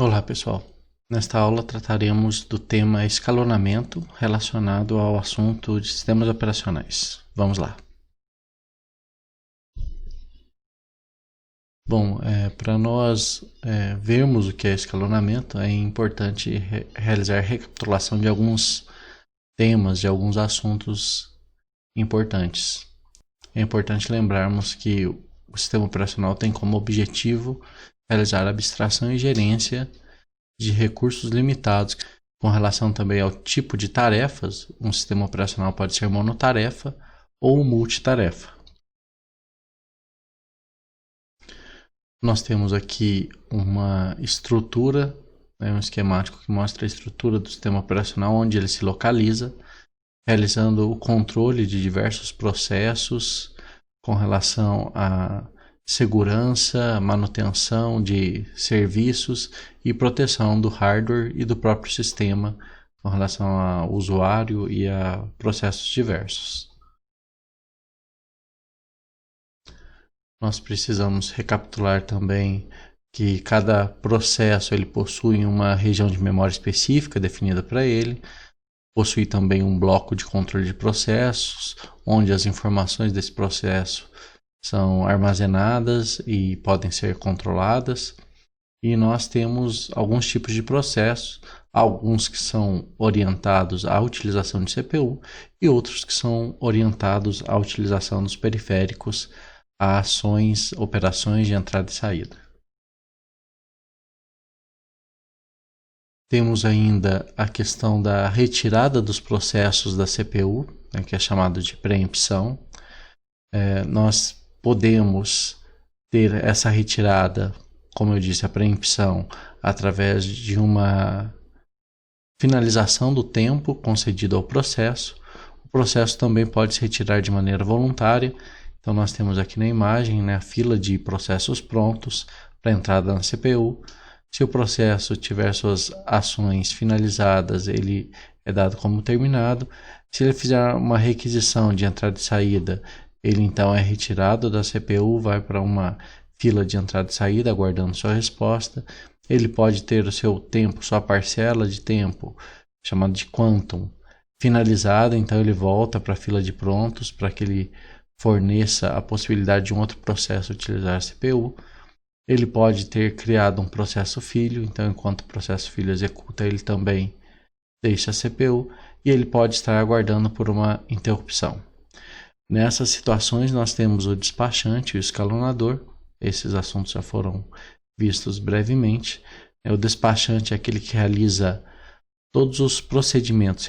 Olá pessoal, nesta aula trataremos do tema escalonamento relacionado ao assunto de sistemas operacionais. Vamos lá. Bom, para nós vermos o que é escalonamento, é importante realizar recapitulação de alguns temas, de alguns assuntos importantes. É importante lembrarmos que o sistema operacional tem como objetivo realizar abstração e gerência de recursos limitados. Com relação também ao tipo de tarefas, um sistema operacional pode ser monotarefa ou multitarefa. Nós temos aqui uma estrutura, um esquemático que mostra a estrutura do sistema operacional, onde ele se localiza, realizando o controle de diversos processos com relação a segurança, manutenção de serviços e proteção do hardware e do próprio sistema com relação ao usuário e a processos diversos. Nós precisamos recapitular também que cada processo ele possui uma região de memória específica definida para ele, possui também um bloco de controle de processos, onde as informações desse processo são armazenadas e podem ser controladas. E nós temos alguns tipos de processos, alguns que são orientados à utilização de CPU e outros que são orientados à utilização dos periféricos, a ações, operações de entrada e saída. Temos ainda a questão da retirada dos processos da CPU, que é chamado de preempção. Nós podemos ter essa retirada, como eu disse, a preempção, através de uma finalização do tempo concedido ao processo. O processo também pode se retirar de maneira voluntária. Então nós temos aqui na imagem, a fila de processos prontos para entrada na CPU. Se o processo tiver suas ações finalizadas, ele é dado como terminado. Se ele fizer uma requisição de entrada e saída, ele então é retirado da CPU, vai para uma fila de entrada e saída, aguardando sua resposta. Ele pode ter o seu tempo, sua parcela de tempo, chamada de quantum, finalizada, então ele volta para a fila de prontos, para que ele forneça a possibilidade de um outro processo utilizar a CPU. Ele pode ter criado um processo filho, então enquanto o processo filho executa, ele também deixa a CPU, e ele pode estar aguardando por uma interrupção. Nessas situações nós temos o despachante e o escalonador. Esses assuntos já foram vistos brevemente. O despachante é aquele que realiza todos os procedimentos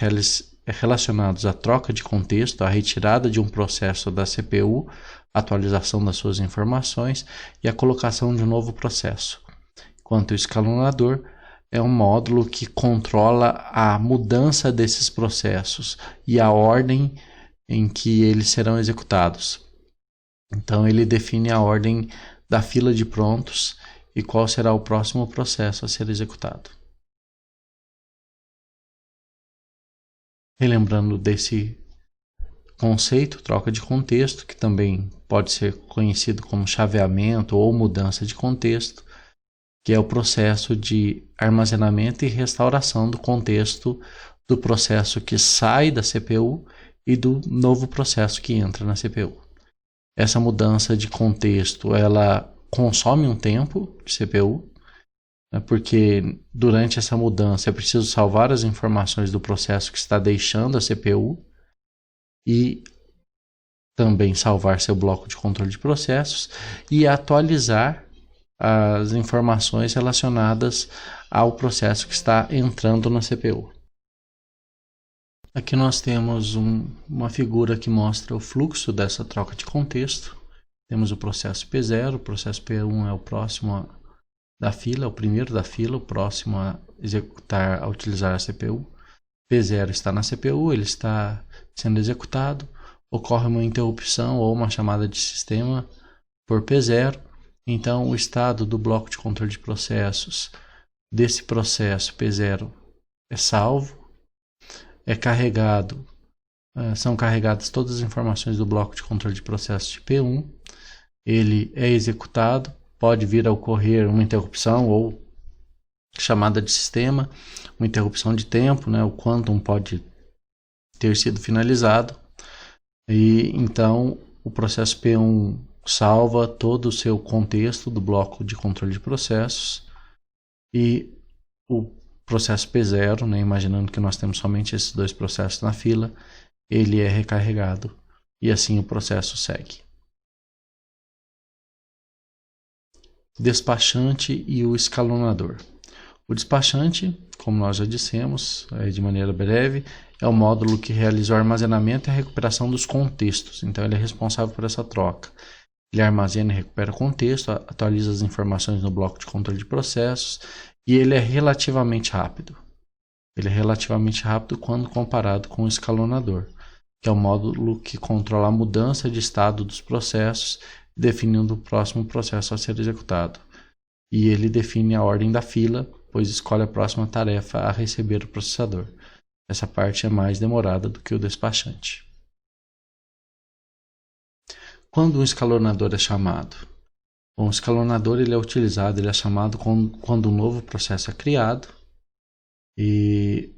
relacionados à troca de contexto, à retirada de um processo da CPU, atualização das suas informações e a colocação de um novo processo. Enquanto o escalonador é um módulo que controla a mudança desses processos e a ordem em que eles serão executados. Então ele define a ordem da fila de prontos e qual será o próximo processo a ser executado. Relembrando desse conceito, troca de contexto, que também pode ser conhecido como chaveamento ou mudança de contexto, que é o processo de armazenamento e restauração do contexto do processo que sai da CPU e do novo processo que entra na CPU. Essa mudança de contexto, ela consome um tempo de CPU, porque durante essa mudança é preciso salvar as informações do processo que está deixando a CPU e também salvar seu bloco de controle de processos e atualizar as informações relacionadas ao processo que está entrando na CPU. Aqui nós temos uma figura que mostra o fluxo dessa troca de contexto. Temos o processo P0, o processo P1 é o próximo da fila, é o primeiro da fila, o próximo a executar, a utilizar a CPU. P0 está na CPU, ele está sendo executado, ocorre uma interrupção ou uma chamada de sistema por P0. Então o estado do bloco de controle de processos desse processo P0 é salvo, é carregado, são carregadas todas as informações do bloco de controle de processos de P1, ele é executado, pode vir a ocorrer uma interrupção ou chamada de sistema, uma interrupção de tempo, né? O quantum pode ter sido finalizado, e então o processo P1 salva todo o seu contexto do bloco de controle de processos, e o processo P0, né, imaginando que nós temos somente esses dois processos na fila, ele é recarregado e assim o processo segue. Despachante e o escalonador. O despachante, como nós já dissemos, de maneira breve, é o módulo que realiza o armazenamento e a recuperação dos contextos. Então ele é responsável por essa troca. Ele armazena e recupera o contexto, atualiza as informações no bloco de controle de processos, e ele é relativamente rápido. Ele é relativamente rápido quando comparado com o escalonador, que é o módulo que controla a mudança de estado dos processos, definindo o próximo processo a ser executado. E ele define a ordem da fila, pois escolhe a próxima tarefa a receber o processador. Essa parte é mais demorada do que o despachante. Quando um escalonador é chamado? Bom, o escalonador ele é utilizado, ele é chamado quando um novo processo é criado, e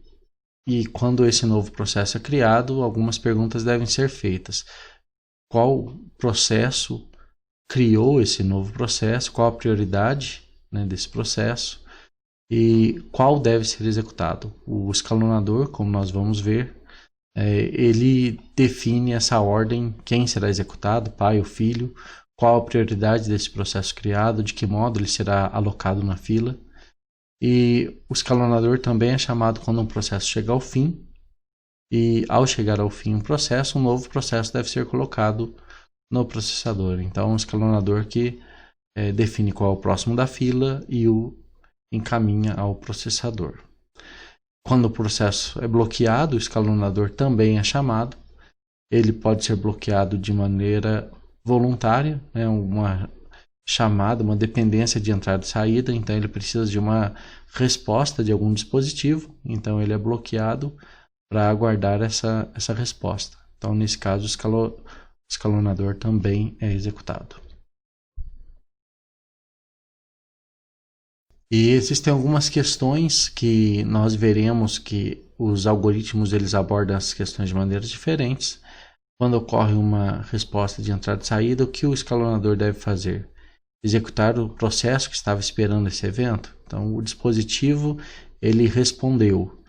quando esse novo processo é criado, algumas perguntas devem ser feitas. Qual processo criou esse novo processo? Qual a prioridade, né, desse processo? E qual deve ser executado? O escalonador, como nós vamos ver, ele define essa ordem, quem será executado, pai ou filho, qual a prioridade desse processo criado, de que modo ele será alocado na fila. E o escalonador também é chamado quando um processo chega ao fim, e ao chegar ao fim um novo processo deve ser colocado no processador. Então, o escalonador que define qual é o próximo da fila e o encaminha ao processador. Quando o processo é bloqueado, o escalonador também é chamado. Ele pode ser bloqueado de maneira voluntária, né, uma chamada, uma dependência de entrada e saída, então ele precisa de uma resposta de algum dispositivo, então ele é bloqueado para aguardar essa resposta. Então, nesse caso, o escalonador também é executado. E existem algumas questões que nós veremos que os algoritmos eles abordam as questões de maneiras diferentes. Quando ocorre uma resposta de entrada e saída, o que o escalonador deve fazer? Executar o processo que estava esperando esse evento. Então, o dispositivo ele respondeu.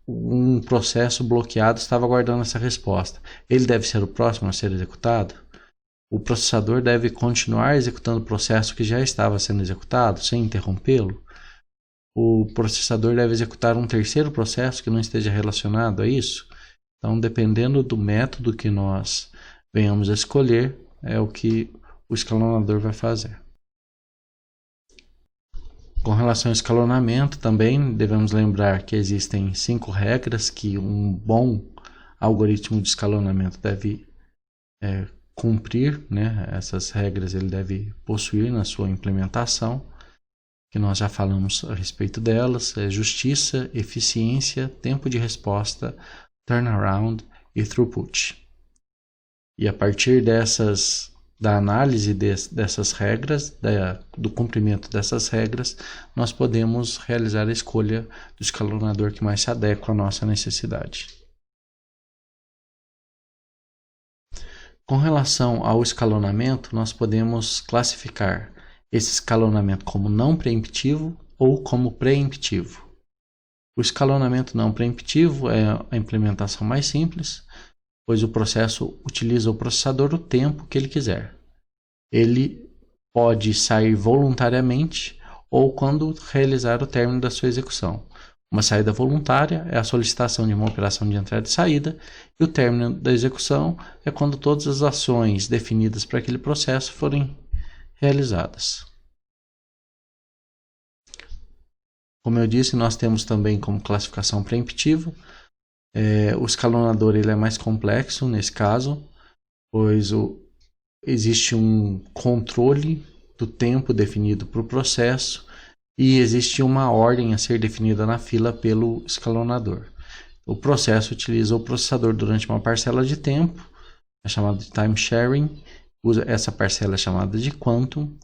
Um processo bloqueado estava aguardando essa resposta. Ele deve ser o próximo a ser executado? O processador deve continuar executando o processo que já estava sendo executado, sem interrompê-lo? O processador deve executar um terceiro processo que não esteja relacionado a isso? Então, dependendo do método que nós venhamos a escolher, é o que o escalonador vai fazer. Com relação ao escalonamento, também devemos lembrar que existem 5 regras que um bom algoritmo de escalonamento deve cumprir, né? Essas regras ele deve possuir na sua implementação, que nós já falamos a respeito delas: justiça, eficiência, tempo de resposta, turnaround e throughput. E a partir da análise dessas regras, do cumprimento dessas regras, nós podemos realizar a escolha do escalonador que mais se adequa à nossa necessidade. Com relação ao escalonamento, nós podemos classificar esse escalonamento como não preemptivo ou como preemptivo. O escalonamento não preemptivo é a implementação mais simples, pois o processo utiliza o processador o tempo que ele quiser. Ele pode sair voluntariamente ou quando realizar o término da sua execução. Uma saída voluntária é a solicitação de uma operação de entrada e saída, e o término da execução é quando todas as ações definidas para aquele processo forem realizadas. Como eu disse, nós temos também como classificação preemptivo. O escalonador ele é mais complexo nesse caso, pois existe um controle do tempo definido para o processo e existe uma ordem a ser definida na fila pelo escalonador. O processo utiliza o processador durante uma parcela de tempo, é chamado de time sharing. Essa parcela é chamada de quantum,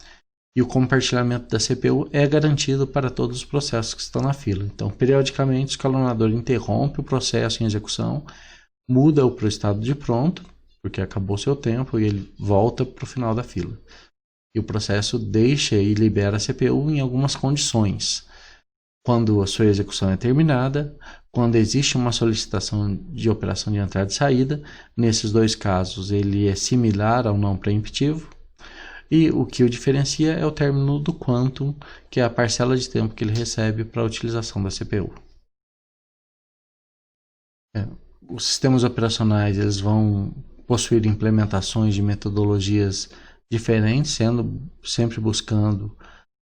e o compartilhamento da CPU é garantido para todos os processos que estão na fila. Então, periodicamente, o escalonador interrompe o processo em execução, muda-o para o estado de pronto, porque acabou seu tempo, e ele volta para o final da fila. E o processo deixa e libera a CPU em algumas condições. Quando a sua execução é terminada, quando existe uma solicitação de operação de entrada e saída, nesses dois casos ele é similar ao não preemptivo, e o que o diferencia é o término do quantum, que é a parcela de tempo que ele recebe para a utilização da CPU. Os sistemas operacionais eles vão possuir implementações de metodologias diferentes, sendo sempre buscando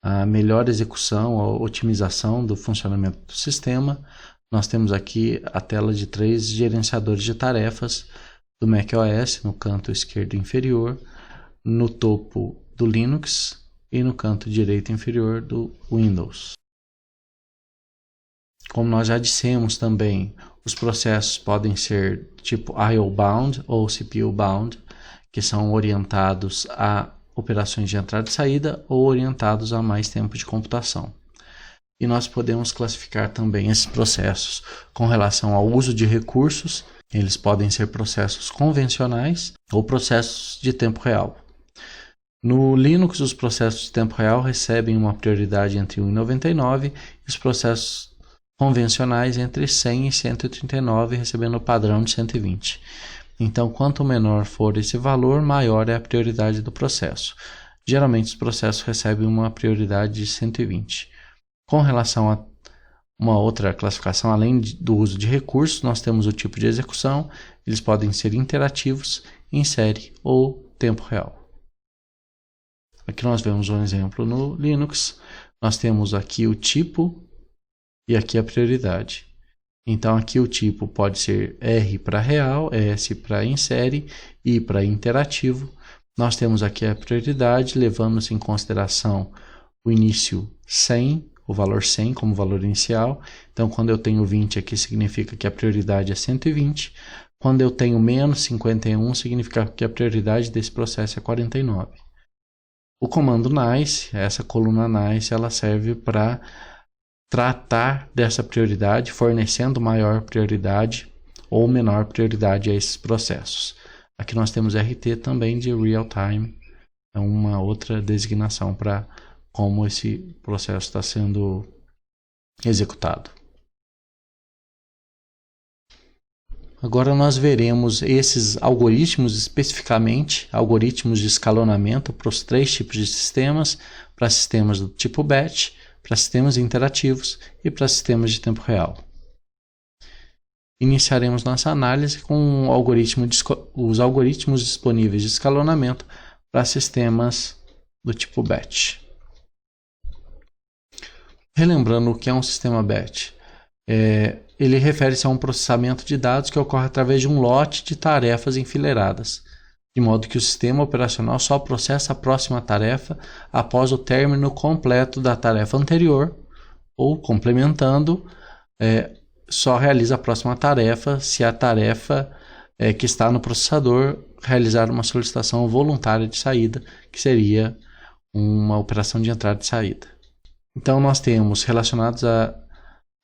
a melhor execução, a otimização do funcionamento do sistema. Nós temos aqui a tela de 3 gerenciadores de tarefas do macOS no canto esquerdo inferior, no topo do Linux e no canto direito inferior do Windows. Como nós já dissemos também, os processos podem ser tipo IO-bound ou CPU-bound, que são orientados a operações de entrada e saída ou orientados a mais tempo de computação. E nós podemos classificar também esses processos com relação ao uso de recursos. Eles podem ser processos convencionais ou processos de tempo real. No Linux, os processos de tempo real recebem uma prioridade entre 1 e 99 e os processos convencionais entre 100 e 139, recebendo o padrão de 120. Então, quanto menor for esse valor, maior é a prioridade do processo. Geralmente, os processos recebem uma prioridade de 120. Com relação a uma outra classificação, além do uso de recursos, nós temos o tipo de execução. Eles podem ser interativos, em série ou tempo real. Aqui nós vemos um exemplo no Linux. Nós temos aqui o tipo e aqui a prioridade. Então aqui o tipo pode ser R para real, S para em série, I para interativo. Nós temos aqui a prioridade, levando-se em consideração o início 100, o valor 100 como valor inicial. Então quando eu tenho 20 aqui significa que a prioridade é 120. Quando eu tenho menos 51 significa que a prioridade desse processo é 49. O comando nice, essa coluna nice, ela serve para tratar dessa prioridade, fornecendo maior prioridade ou menor prioridade a esses processos. Aqui nós temos RT também de real time, é uma outra designação para como esse processo está sendo executado. Agora nós veremos esses algoritmos especificamente, algoritmos de escalonamento para os 3 tipos de sistemas, para sistemas do tipo batch, para sistemas interativos e para sistemas de tempo real. Iniciaremos nossa análise com os algoritmos disponíveis de escalonamento para sistemas do tipo batch. Relembrando o que é um sistema batch, ele refere-se a um processamento de dados que ocorre através de um lote de tarefas enfileiradas, de modo que o sistema operacional só processa a próxima tarefa após o término completo da tarefa anterior, ou, complementando, só realiza a próxima tarefa se a tarefa que está no processador realizar uma solicitação voluntária de saída, que seria uma operação de entrada e saída. Então nós temos relacionados a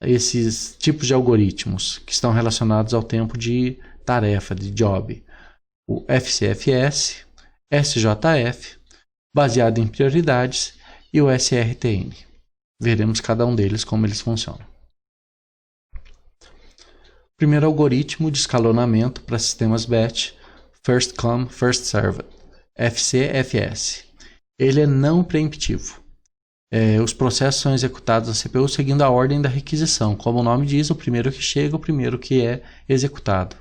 esses tipos de algoritmos que estão relacionados ao tempo de tarefa, de job, o FCFS, SJF, baseado em prioridades, e o SRTN. Veremos cada um deles como eles funcionam. Primeiro algoritmo de escalonamento para sistemas batch, First Come, First Served, FCFS. Ele é não preemptivo. Os processos são executados na CPU seguindo a ordem da requisição. Como o nome diz, o primeiro que chega, o primeiro que é executado.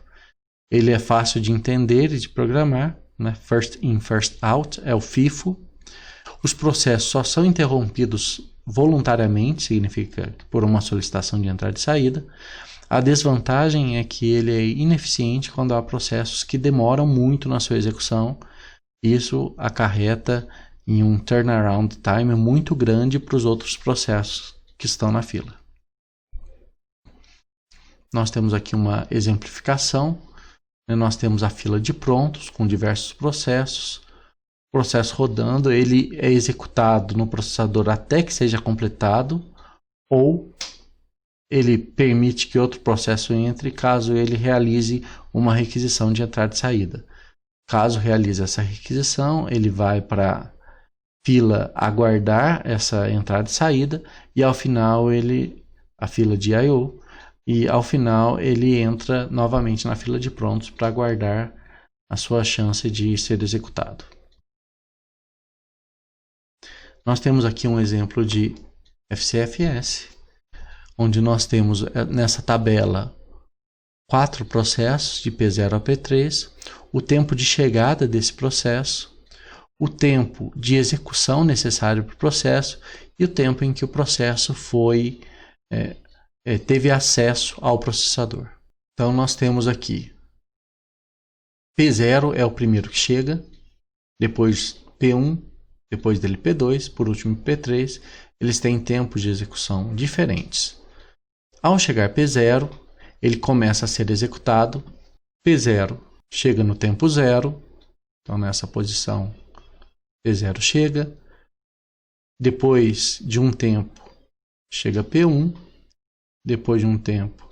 Ele é fácil de entender e de programar, né? First in, first out, é o FIFO. Os processos só são interrompidos voluntariamente, significa por uma solicitação de entrada e saída. A desvantagem é que ele é ineficiente quando há processos que demoram muito na sua execução. Isso acarreta em um turnaround time muito grande para os outros processos que estão na fila. Nós temos aqui uma exemplificação. Nós temos a fila de prontos com diversos processos. processo rodando, ele é executado no processador até que seja completado, ou ele permite que outro processo entre caso ele realize uma requisição de entrada e saída. Caso realize essa requisição, ele vai para fila aguardar essa entrada e saída, e ao final a fila de I/O, e ao final ele entra novamente na fila de prontos para aguardar a sua chance de ser executado. Nós temos aqui um exemplo de FCFS, onde nós temos nessa tabela 4 processos de P0 a P3, o tempo de chegada desse processo, o tempo de execução necessário para o processo e o tempo em que o processo teve acesso ao processador. Então nós temos aqui P0 é o primeiro que chega, depois P1, depois dele P2, por último P3. Eles têm tempos de execução diferentes. Ao chegar P0, ele começa a ser executado. P0 chega no tempo 0, então nessa posição P0 chega. Depois de um tempo chega P1, depois de um tempo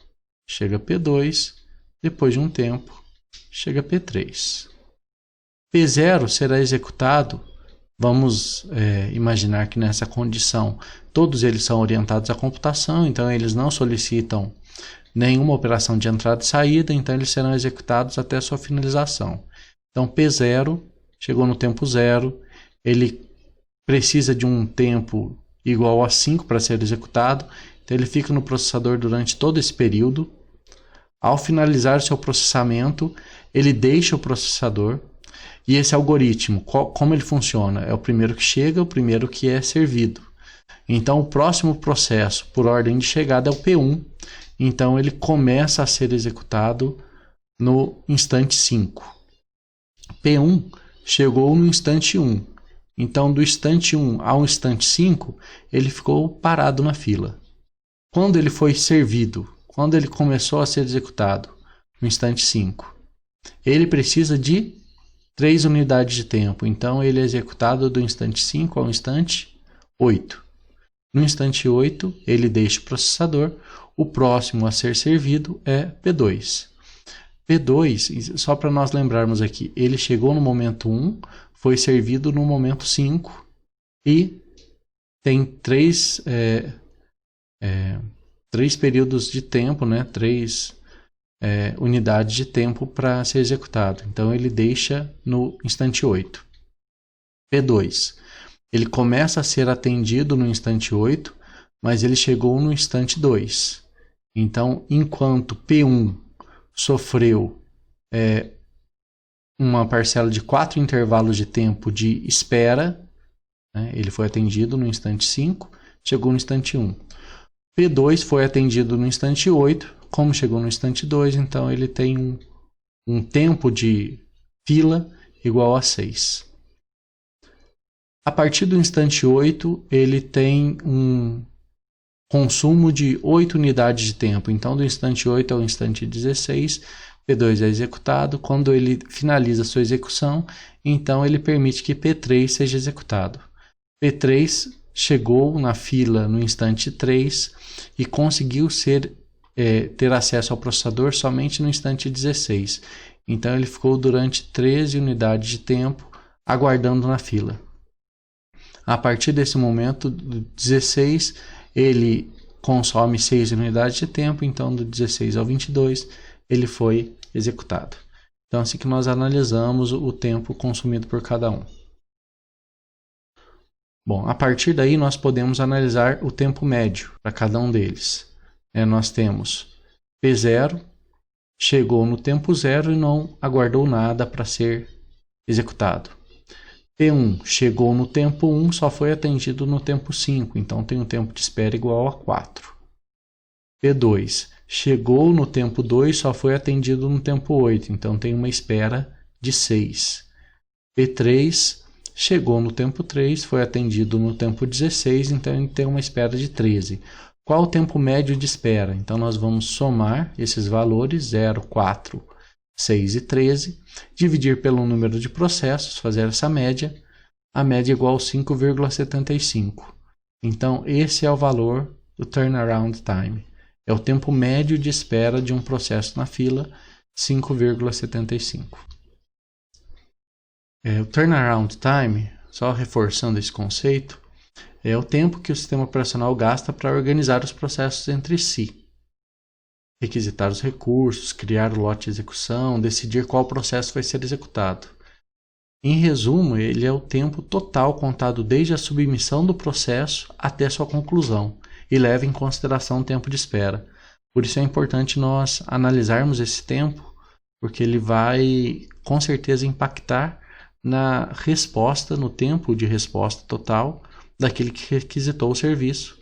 chega P2, depois de um tempo chega P3. P0 será executado, vamos imaginar que nessa condição todos eles são orientados à computação, então eles não solicitam nenhuma operação de entrada e saída, então eles serão executados até a sua finalização. Então P0 chegou no tempo 0, ele precisa de um tempo igual a 5 para ser executado, então ele fica no processador durante todo esse período. Ao finalizar seu processamento, ele deixa o processador. E esse algoritmo, como ele funciona? É o primeiro que chega, o primeiro que é servido. Então o próximo processo por ordem de chegada é o P1. Então ele começa a ser executado no instante 5. P1 chegou no instante 1. Então do instante 1 ao instante 5, ele ficou parado na fila. Quando ele foi servido, quando ele começou a ser executado, no instante 5, ele precisa de 3 unidades de tempo. Então ele é executado do instante 5 ao instante 8. No instante 8, ele deixa o processador. O próximo a ser servido é P2. P2, só para nós lembrarmos aqui, ele chegou no momento 1, foi servido no momento 5 e tem 3 períodos de tempo, né? 3 unidades de tempo para ser executado. Então ele deixa no instante 8. P2, ele começa a ser atendido no instante 8, mas ele chegou no instante 2. Então, enquanto P1 sofreu uma parcela de 4 intervalos de tempo de espera, né? Ele foi atendido no instante 5, chegou no instante 1. P2 foi atendido no instante 8, como chegou no instante 2, então ele tem um tempo de fila igual a 6. A partir do instante 8, ele tem um consumo de 8 unidades de tempo. Então, do instante 8 ao instante 16, P2 é executado. Quando ele finaliza sua execução, então ele permite que P3 seja executado. P3 chegou na fila no instante 3 e conseguiu ter acesso ao processador somente no instante 16. Então ele ficou durante 13 unidades de tempo aguardando na fila. A partir desse momento, do 16, ele consome 6 unidades de tempo, então do 16 ao 22 ele foi executado. Então assim que nós analisamos o tempo consumido por cada um. Bom, a partir daí nós podemos analisar o tempo médio para cada um deles. Nós temos P0, chegou no tempo 0 e não aguardou nada para ser executado. P1 chegou no tempo 1, só foi atendido no tempo 5, então tem um tempo de espera igual a 4. P2 chegou no tempo 2, só foi atendido no tempo 8, então tem uma espera de 6. P3 chegou no tempo 3, foi atendido no tempo 16, então ele tem uma espera de 13. Qual o tempo médio de espera? Então nós vamos somar esses valores, 0, 4, 6 e 13, dividir pelo número de processos, fazer essa média. a média é igual a 5,75. Então, esse é o valor do turnaround time. É o tempo médio de espera de um processo na fila, 5,75. O turnaround time, só reforçando esse conceito, é o tempo que o sistema operacional gasta para organizar os processos entre si. Requisitar os recursos, criar o lote de execução, decidir qual processo vai ser executado. Em resumo, ele é o tempo total contado desde a submissão do processo até sua conclusão e leva em consideração o tempo de espera. Por isso é importante nós analisarmos esse tempo, porque ele vai com certeza impactar na resposta, no tempo de resposta total daquele que requisitou o serviço.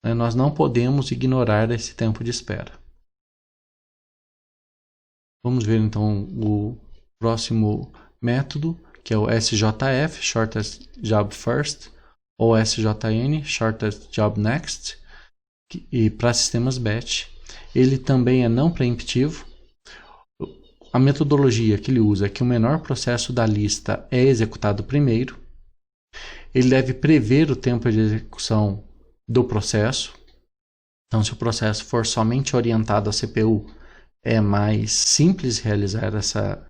Nós não podemos ignorar esse tempo de espera. Vamos ver então o próximo método, que é o SJF, Shortest Job First, ou SJN, Shortest Job Next, e para sistemas batch. Ele também é não preemptivo. A metodologia que ele usa é que o menor processo da lista é executado primeiro. Ele deve prever o tempo de execução do processo. Então, se o processo for somente orientado à CPU, é mais simples realizar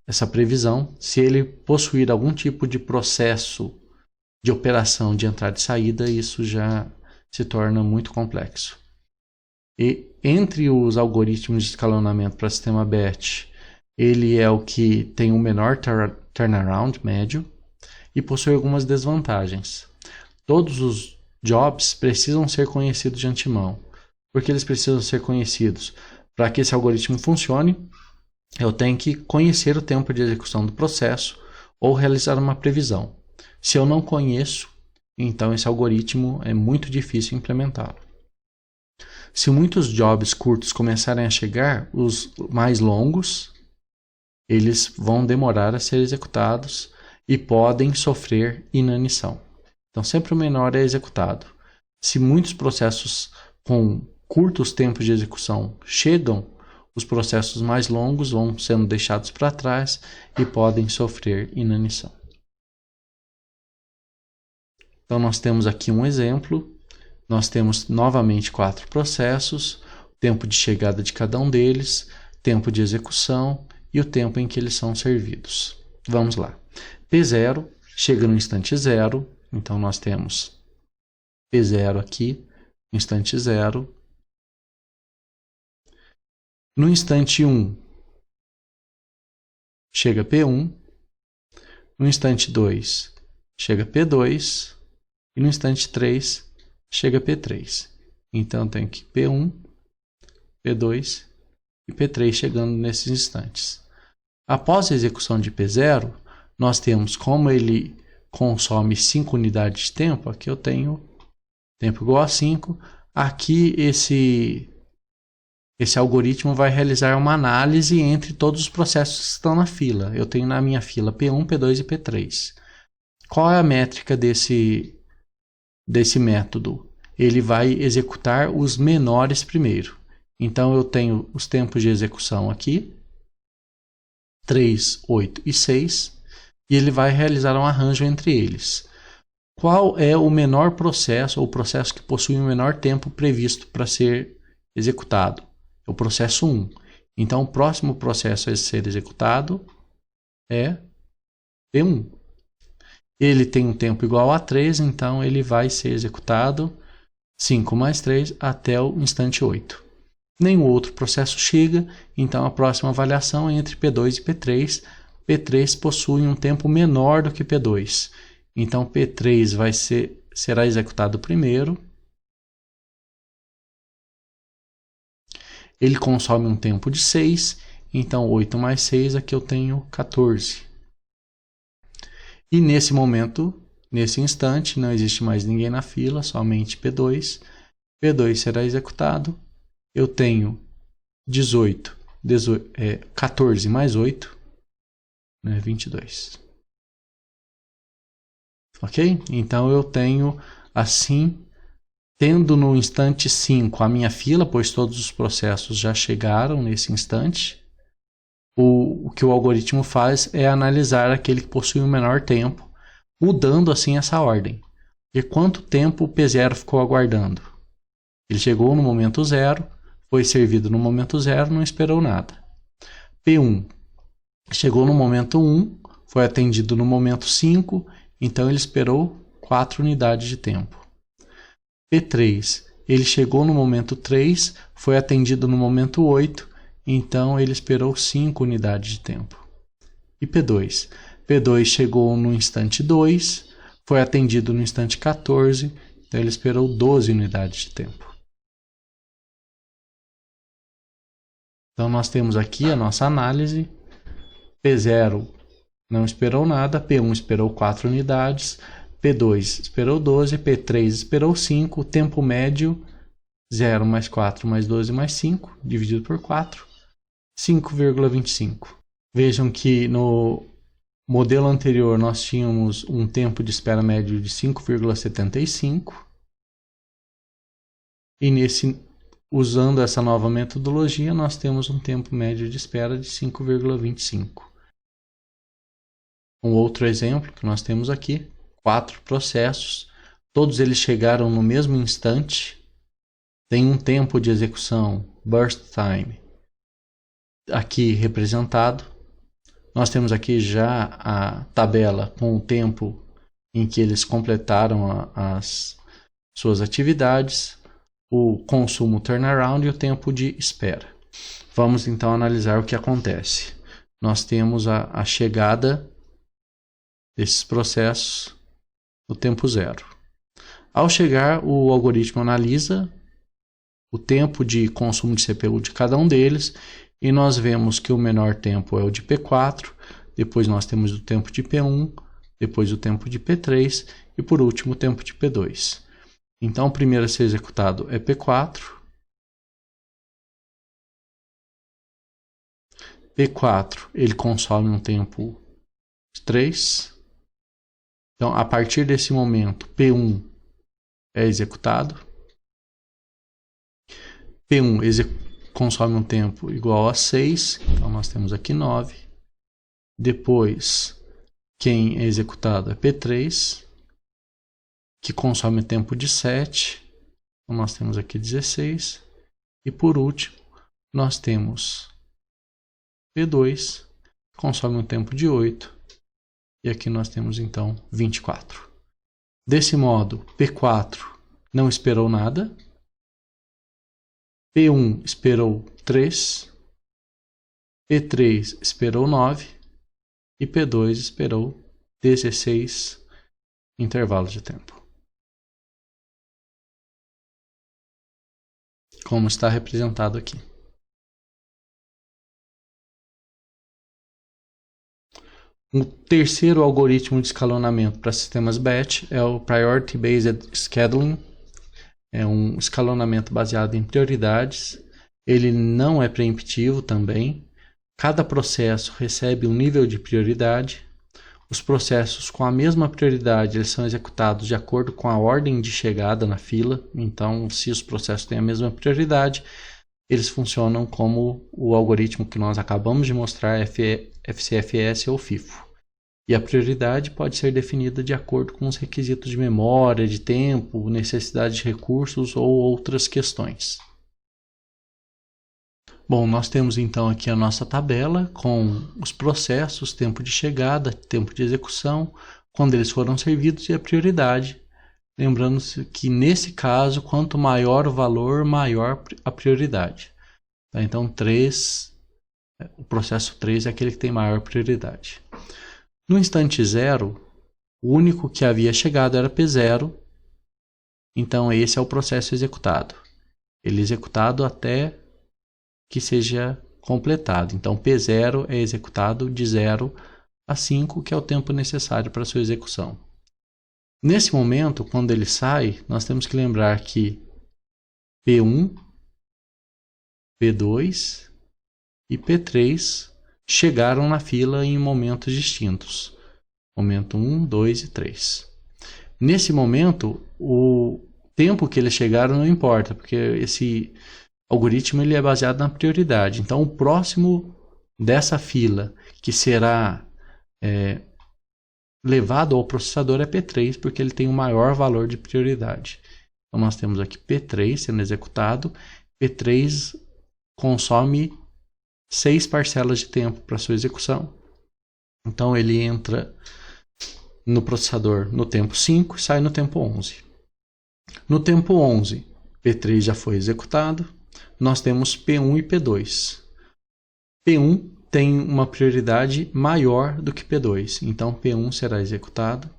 essa previsão. Se ele possuir algum tipo de processo de operação de entrada e saída, isso já se torna muito complexo. E entre os algoritmos de escalonamento para sistema batch, ele é o que tem o menor turnaround médio e possui algumas desvantagens. Todos os jobs precisam ser conhecidos de antemão. Por que eles precisam ser conhecidos? Para que esse algoritmo funcione, eu tenho que conhecer o tempo de execução do processo ou realizar uma previsão. Se eu não conheço, então esse algoritmo é muito difícil implementá-lo. Se muitos jobs curtos começarem a chegar, os mais longos, eles vão demorar a ser executados e podem sofrer inanição. Então, sempre o menor é executado. Se muitos processos com curtos tempos de execução chegam, os processos mais longos vão sendo deixados para trás e podem sofrer inanição. Então, nós temos aqui um exemplo. Nós temos novamente 4 processos, o tempo de chegada de cada um deles, tempo de execução e o tempo em que eles são servidos. Vamos lá. P0 chega no instante 0, então nós temos P0 aqui, instante 0. No instante 1, chega P1. No instante 2, chega P2. E no instante 3, chega P3. Então, tem aqui P1, P2 e P3 chegando nesses instantes. Após a execução de P0, nós temos, como ele consome 5 unidades de tempo, aqui eu tenho tempo igual a 5. Aqui esse algoritmo vai realizar uma análise entre todos os processos que estão na fila. Eu tenho na minha fila P1, P2 e P3. Qual é a métrica desse método? Ele vai executar os menores primeiro. Então, eu tenho os tempos de execução aqui, 3, 8 e 6, e ele vai realizar um arranjo entre eles. Qual é o menor processo, ou o processo que possui o menor tempo previsto para ser executado? É o processo 1. Então, o próximo processo a ser executado é P1. Ele tem um tempo igual a 3, então ele vai ser executado 5 mais 3 até o instante 8. Nenhum outro processo chega, então a próxima avaliação é entre P2 e P3. P3 possui um tempo menor do que P2. Então P3 será executado primeiro. Ele consome um tempo de 6, então 8 mais 6, aqui eu tenho 14. E nesse momento, nesse instante, não existe mais ninguém na fila, somente P2. P2 será executado. Eu tenho 14 mais 8, 22. Ok? Então eu tenho assim, tendo no instante 5 a minha fila, pois todos os processos já chegaram nesse instante. O que o algoritmo faz é analisar aquele que possui o menor tempo. mudando assim essa ordem. E quanto tempo o P0 ficou aguardando? Ele chegou no momento 0, foi servido no momento 0, não esperou nada. P1 chegou no momento 1, foi atendido no momento 5, então ele esperou 4 unidades de tempo. P3, ele chegou no momento 3, foi atendido no momento 8, então ele esperou 5 unidades de tempo. E P2? P2 chegou no instante 2, foi atendido no instante 14, então ele esperou 12 unidades de tempo. Então nós temos aqui a nossa análise. P0 não esperou nada, P1 esperou 4 unidades, P2 esperou 12, P3 esperou 5, o tempo médio 0 mais 4 mais 12 mais 5, dividido por 4, 5,25. Vejam que no modelo anterior nós tínhamos um tempo de espera médio de 5,75 e usando essa nova metodologia nós temos um tempo médio de espera de 5,25. Um outro exemplo que nós temos aqui, 4 processos, todos eles chegaram no mesmo instante, tem um tempo de execução, burst time, aqui representado. Nós temos aqui já a tabela com o tempo em que eles completaram as suas atividades, o consumo turnaround e o tempo de espera. Vamos então analisar o que acontece. Nós temos a chegada desses processos no tempo 0. Ao chegar, o algoritmo analisa o tempo de consumo de CPU de cada um deles e nós vemos que o menor tempo é o de P4, depois nós temos o tempo de P1, depois o tempo de P3 e por último o tempo de P2. Então o primeiro a ser executado é P4. P4 ele consome um tempo de 3. Então, a partir desse momento, P1 é executado. P1 consome um tempo igual a 6. Então, nós temos aqui 9. Depois, quem é executado é P3, que consome um tempo de 7. Então, nós temos aqui 16. E, por último, nós temos P2, que consome um tempo de 8. E aqui nós temos então 24. Desse modo, P4 não esperou nada. P1 esperou 3. P3 esperou 9. E P2 esperou 16 intervalos de tempo. Como está representado aqui. Um terceiro algoritmo de escalonamento para sistemas batch é o Priority Based Scheduling. É um escalonamento baseado em prioridades. Ele não é preemptivo também. Cada processo recebe um nível de prioridade. Os processos com a mesma prioridade eles são executados de acordo com a ordem de chegada na fila. Então, se os processos têm a mesma prioridade, eles funcionam como o algoritmo que nós acabamos de mostrar, FCFS ou FIFO. E a prioridade pode ser definida de acordo com os requisitos de memória, de tempo, necessidade de recursos ou outras questões. Bom, nós temos então aqui a nossa tabela com os processos, tempo de chegada, tempo de execução, quando eles foram servidos e a prioridade. Lembrando-se que nesse caso, quanto maior o valor, maior a prioridade. Então, o processo 3 é aquele que tem maior prioridade. No instante 0, o único que havia chegado era P0. Então, esse é o processo executado. Ele é executado até que seja completado. Então, P0 é executado de 0 a 5, que é o tempo necessário para a sua execução. Nesse momento, quando ele sai, nós temos que lembrar que P1, P2 e P3 chegaram na fila em momentos distintos. Momento 1, 2 e 3. Nesse momento, o tempo que eles chegaram não importa, porque esse algoritmo ele é baseado na prioridade. Então, o próximo dessa fila, que será levado ao processador é P3, porque ele tem o maior valor de prioridade. Então nós temos aqui P3 sendo executado. P3 consome 6 parcelas de tempo para sua execução. Então ele entra no processador no tempo 5 e sai no tempo 11. No tempo 11, P3 já foi executado. Nós temos P1 e P2. P1 tem uma prioridade maior do que P2. Então P1 será executado.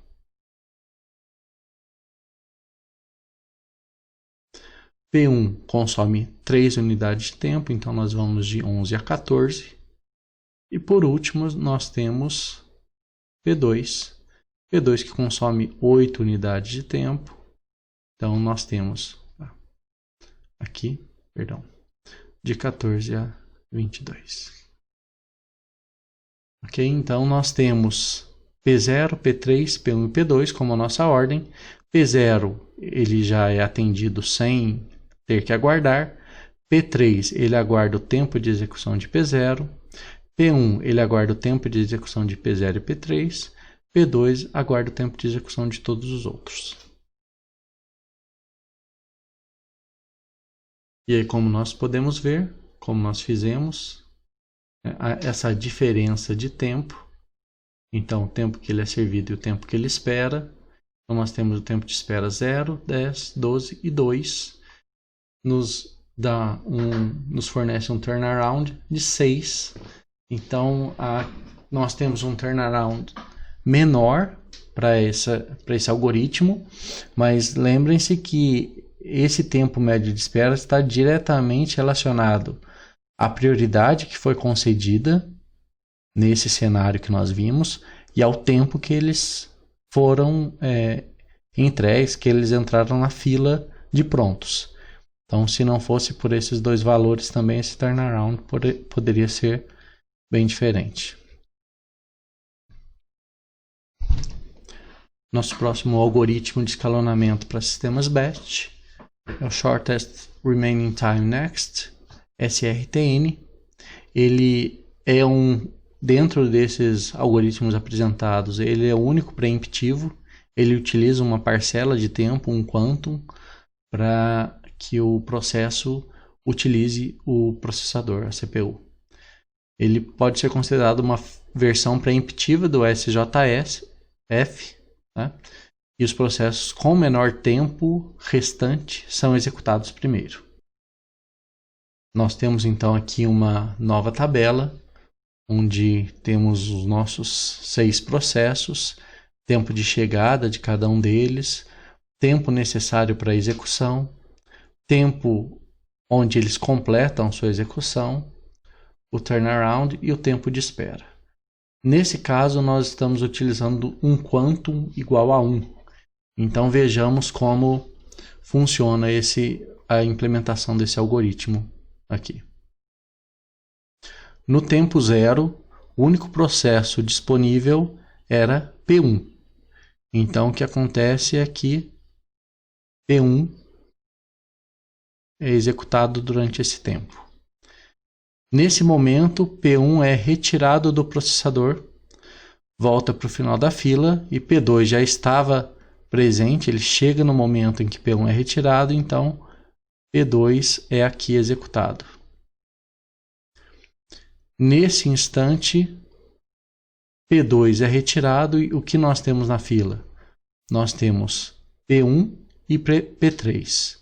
P1 consome 3 unidades de tempo, então nós vamos de 11 a 14. E por último, nós temos P2. P2 que consome 8 unidades de tempo. Então nós temos aqui, de 14 a 22. Ok? Então nós temos P0, P3, P1 e P2 como a nossa ordem. P0 ele já é atendido sem ter que aguardar. P3 ele aguarda o tempo de execução de P0. P1 ele aguarda o tempo de execução de P0 e P3. P2 aguarda o tempo de execução de todos os outros. E aí, como nós podemos ver, como nós fizemos, essa diferença de tempo. Então, o tempo que ele é servido e o tempo que ele espera. Então, nós temos o tempo de espera 0, 10, 12 e 2. Nos fornece um turnaround de 6. Então, nós temos um turnaround menor para esse algoritmo, mas lembrem-se que esse tempo médio de espera está diretamente relacionado à prioridade que foi concedida nesse cenário que nós vimos e ao tempo que eles foram entregues, que eles entraram na fila de prontos. Então, se não fosse por esses dois valores também, esse turnaround poderia ser bem diferente. Nosso próximo algoritmo de escalonamento para sistemas batch é o Shortest Remaining Time Next, SRTN. Ele é dentro desses algoritmos apresentados, ele é o único preemptivo. Ele utiliza uma parcela de tempo, um quantum, para que o processo utilize o processador, a CPU. Ele pode ser considerado uma versão preemptiva do SJF, né? E os processos com menor tempo restante são executados primeiro. Nós temos então aqui uma nova tabela, onde temos os nossos 6 processos, tempo de chegada de cada um deles, tempo necessário para a execução, tempo onde eles completam sua execução, o turnaround e o tempo de espera. Nesse caso, nós estamos utilizando um quantum igual a 1. Então, vejamos como funciona a implementação desse algoritmo aqui. No tempo 0, o único processo disponível era P1. Então, o que acontece é que P1 é executado durante esse tempo. Nesse momento, P1 é retirado do processador, volta para o final da fila e P2 já estava presente, ele chega no momento em que P1 é retirado, então P2 é aqui executado. Nesse instante, P2 é retirado e o que nós temos na fila? Nós temos P1 e P3.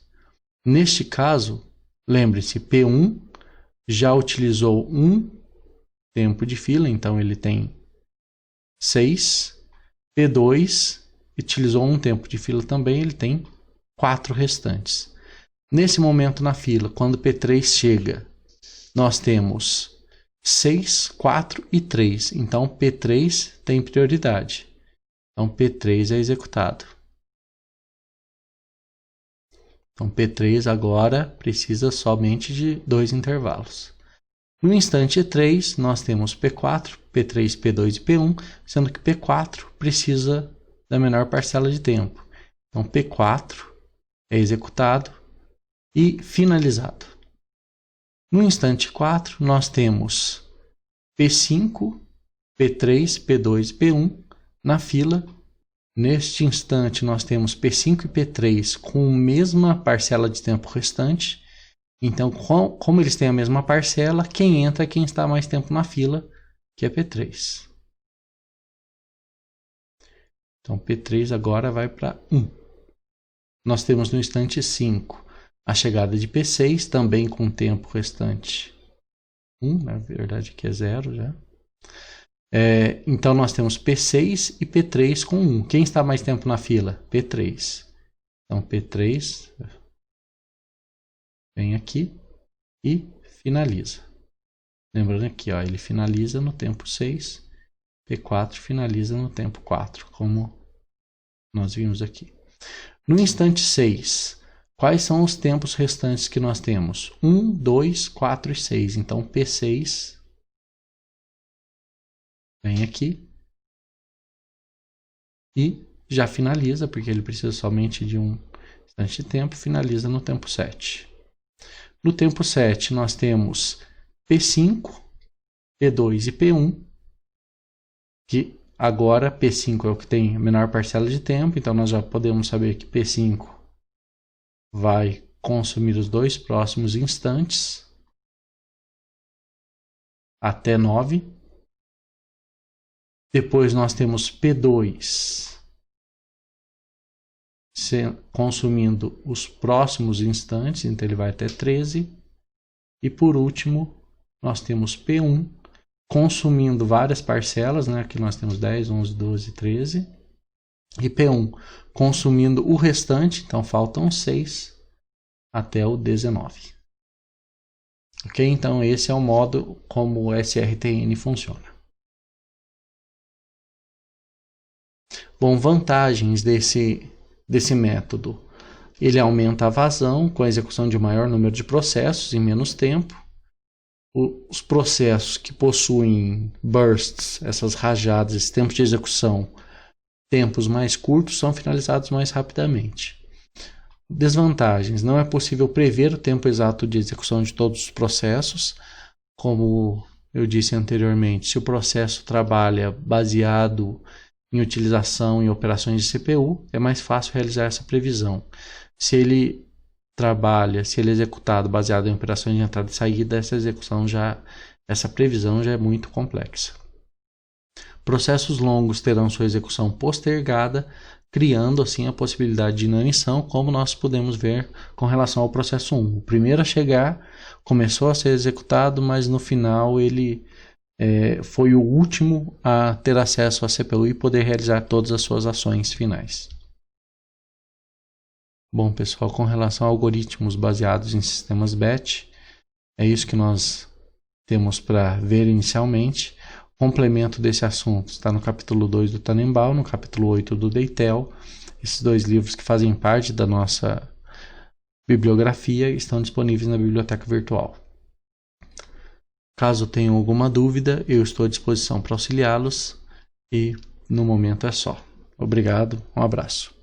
Neste caso, lembre-se, P1 já utilizou um tempo de fila, então ele tem 6. P2 utilizou um tempo de fila também, ele tem 4 restantes. Nesse momento na fila, quando P3 chega, nós temos 6, 4 e 3. Então P3 tem prioridade. Então P3 é executado. Então P3 agora precisa somente de 2 intervalos. No instante 3, nós temos P4, P3, P2 e P1, sendo que P4 precisa da menor parcela de tempo. Então P4 é executado e finalizado. No instante 4, nós temos P5, P3, P2 e P1 na fila. Neste instante, nós temos P5 e P3 com a mesma parcela de tempo restante. Então, como eles têm a mesma parcela, quem entra é quem está mais tempo na fila, que é P3. Então, P3 agora vai para 1. Nós temos no instante 5 a chegada de P6, também com tempo restante 1. Na verdade, aqui é 0 já. Então, nós temos P6 e P3 com 1. Quem está mais tempo na fila? P3. Então, P3 vem aqui e finaliza. Lembrando aqui, ó, ele finaliza no tempo 6. P4 finaliza no tempo 4, como nós vimos aqui. No instante 6, quais são os tempos restantes que nós temos? 1, 2, 4 e 6. Então, P6 vem aqui e já finaliza, porque ele precisa somente de um instante de tempo, finaliza no tempo 7. No tempo 7, nós temos P5, P2 e P1, que agora P5 é o que tem a menor parcela de tempo, então nós já podemos saber que P5 vai consumir os 2 próximos instantes, até 9. Depois nós temos P2 consumindo os próximos instantes, então ele vai até 13. E por último, nós temos P1 consumindo várias parcelas, né? Aqui nós temos 10, 11, 12, 13. E P1 consumindo o restante, então faltam 6 até o 19. Ok? Então esse é o modo como o SRTN funciona. Bom, vantagens desse método. Ele aumenta a vazão com a execução de maior número de processos em menos tempo. Os processos que possuem bursts, essas rajadas, esse tempo de execução, tempos mais curtos, são finalizados mais rapidamente. Desvantagens. Não é possível prever o tempo exato de execução de todos os processos. Como eu disse anteriormente, se o processo trabalha baseado em utilização em operações de CPU, é mais fácil realizar essa previsão. Se ele é executado baseado em operações de entrada e saída, essa previsão já é muito complexa. Processos longos terão sua execução postergada, criando assim a possibilidade de inanição, como nós podemos ver com relação ao processo 1. O primeiro a chegar começou a ser executado, mas no final ele foi o último a ter acesso à CPU e poder realizar todas as suas ações finais. Bom, pessoal, com relação a algoritmos baseados em sistemas batch, é isso que nós temos para ver inicialmente. O complemento desse assunto está no capítulo 2 do Tannenbaum, no capítulo 8 do Deitel. Esses 2 livros que fazem parte da nossa bibliografia estão disponíveis na biblioteca virtual. Caso tenham alguma dúvida, eu estou à disposição para auxiliá-los e no momento é só. Obrigado, um abraço.